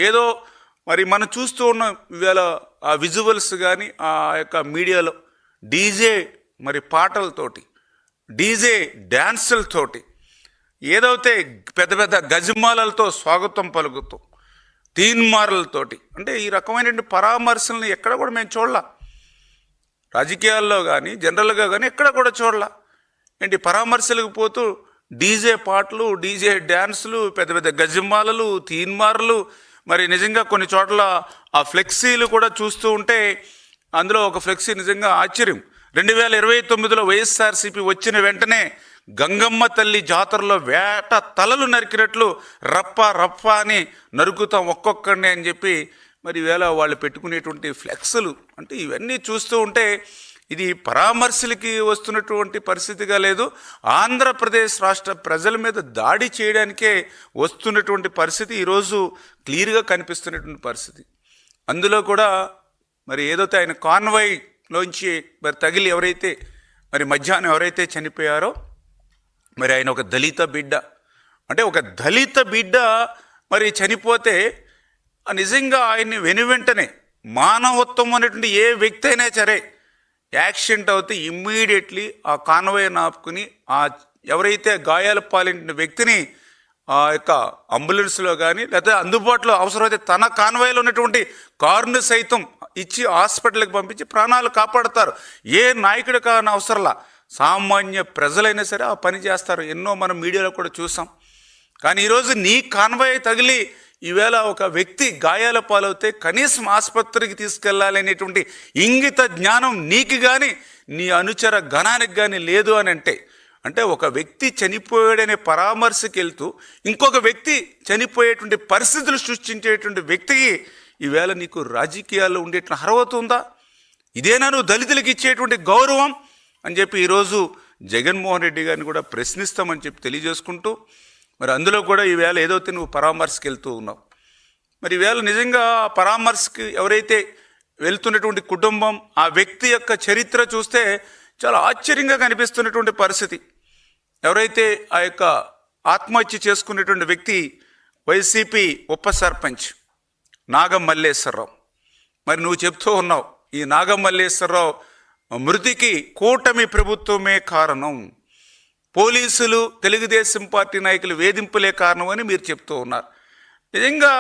ఏదో మరి మనం చూస్తూ ఉన్నాం ఇవాళ ఆ విజువల్స్ కానీ ఆ యొక్క మీడియాలో డీజే మరి పాటలతోటి డీజే డ్యాన్సులతోటి ఏదైతే పెద్ద పెద్ద గజమాలతో స్వాగతం పలుకుతూ తీన్మార్లతోటి అంటే ఈ రకమైనటువంటి పరామర్శలను ఎక్కడ కూడా మేము చూడలా. రాజకీయాల్లో కానీ జనరల్గా కానీ ఎక్కడ కూడా చూడలా. ఏంటి పరామర్శలకు పోతూ డీజే పాటలు డీజే డ్యాన్సులు పెద్ద పెద్ద గజమాలలు తీన్మార్లు. మరి నిజంగా కొన్ని చోట్ల ఆ ఫ్లెక్సీలు కూడా చూస్తూ ఉంటే అందులో ఒక ఫ్లెక్సీ నిజంగా ఆశ్చర్యం. 2029లో వైఎస్ఆర్సీపీ వచ్చిన వెంటనే గంగమ్మ తల్లి జాతరలో వేట తలలు నరికినట్లు రప్ప రప్ప అని నరుకుతాం ఒక్కొక్కడిని అని చెప్పి మరి ఈవేళ వాళ్ళు పెట్టుకునేటువంటి ఫ్లెక్సులు అంటే ఇవన్నీ చూస్తూ ఉంటే ఇది పరామర్శలకి వస్తున్నటువంటి పరిస్థితిగా లేదు, ఆంధ్రప్రదేశ్ రాష్ట్ర ప్రజల మీద దాడి చేయడానికే వస్తున్నటువంటి పరిస్థితి ఈరోజు క్లియర్గా కనిపిస్తున్నటువంటి పరిస్థితి. అందులో కూడా మరి ఏదైతే ఆయన కాన్వాయ్లోంచి మరి తగిలి ఎవరైతే మరి మధ్యాహ్నం ఎవరైతే చనిపోయారో మరి ఆయన ఒక దళిత బిడ్డ అంటే ఒక దళిత బిడ్డ మరి చనిపోతే నిజంగా ఆయన్ని వెనువెంటనే మానవత్వం అనేటువంటి ఏ వ్యక్తి అయినా సరే యాక్సిడెంట్ అవుతే ఇమ్మీడియట్లీ ఆ కాన్వాయ్ ఆపుకుని ఆ ఎవరైతే గాయాలు పాలిన వ్యక్తిని ఆ యొక్క అంబులెన్స్లో కానీ లేదా అందుబాటులో అవసరమైతే తన కాన్వాయ్లో ఉన్నటువంటి కారును సైతం ఇచ్చి హాస్పిటల్కి పంపించి ప్రాణాలు కాపాడుతారు. ఏ నాయకుడు కాని అవసరంలా సామాన్య ప్రజలైనా సరే ఆ పని చేస్తారు. ఎన్నో మనం మీడియాలో కూడా చూసాం. కానీ ఈరోజు నీ కాన్వాయ్ తగిలి ఈవేళ ఒక వ్యక్తి గాయాల పాలవుతే కనీసం ఆసుపత్రికి తీసుకెళ్లాలనేటువంటి ఇంగిత జ్ఞానం నీకు కానీ నీ అనుచర గణానికి కానీ లేదు అని అంటే ఒక వ్యక్తి చనిపోయాడనే పరామర్శకి వెళ్తూ ఇంకొక వ్యక్తి చనిపోయేటువంటి పరిస్థితులు సృష్టించేటువంటి వ్యక్తికి ఈవేళ నీకు రాజకీయాల్లో ఉండేటువంటి అర్హత ఉందా? ఇదేనా నువ్వు దళితులకు ఇచ్చేటువంటి గౌరవం అని చెప్పి ఈరోజు జగన్మోహన్ రెడ్డి గారిని కూడా ప్రశ్నిస్తామని చెప్పి తెలియజేసుకుంటూ మరి అందులో కూడా ఈవేళ ఏదైతే నువ్వు పరామర్శకి వెళ్తూ ఉన్నావు మరి ఈవేళ నిజంగా ఆ పరామర్శకి ఎవరైతే వెళ్తున్నటువంటి కుటుంబం ఆ వ్యక్తి యొక్క చరిత్ర చూస్తే చాలా ఆశ్చర్యంగా కనిపిస్తున్నటువంటి పరిస్థితి. ఎవరైతే ఆ యొక్క ఆత్మహత్య చేసుకునేటువంటి వ్యక్తి వైసీపీ ఉప సర్పంచ్ నాగం మల్లేశ్వరరావు. మరి నువ్వు చెప్తూ ఉన్నావు ఈ నాగం మల్లేశ్వరరావు మృతికి కూటమి ప్రభుత్వమే కారణం, పోలీసులు తెలుగుదేశం పార్టీ నాయకులు వేధింపులే కారణం అని మీరు చెప్తూ ఉన్నారు. నిజంగా